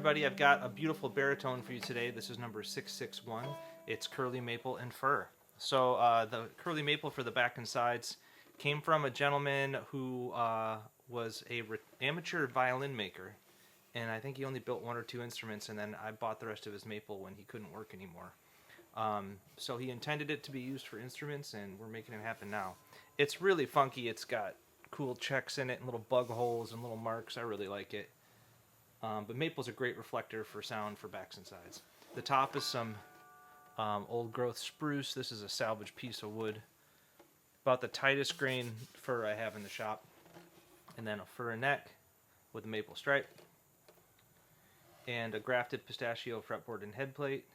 everybody, I've got a beautiful baritone for you today. This is number 661. It's curly maple and fir. So the curly maple for the back and sides came from a gentleman who was a amateur violin maker, and I think he only built one or two instruments, and then I bought the rest of his maple when he couldn't work anymore. So he intended it to be used for instruments, and we're making it happen now. It's really funky. It's got cool checks in it and little bug holes and little marks. I really like it. But maple's a great reflector for sound for backs and sides. The top is some old growth spruce. This is a salvaged piece of wood. About the tightest grain fir I have in the shop. And then a fir neck with a maple stripe. And a grafted pistachio fretboard and head plate.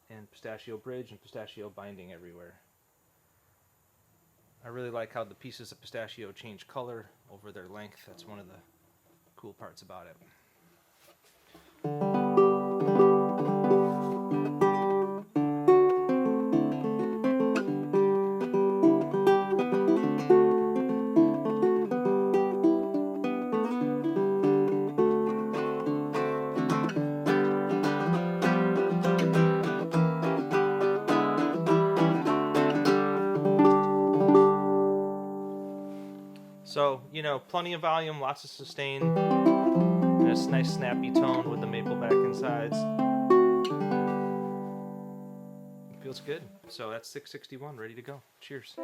And pistachio bridge and pistachio binding everywhere. I really like how the pieces of pistachio change color over their length. That's one of the cool parts about it. So, you know, plenty of volume, lots of sustain, and a nice snappy tone with the maple back and sides. It feels good. So that's 661, ready to go. Cheers.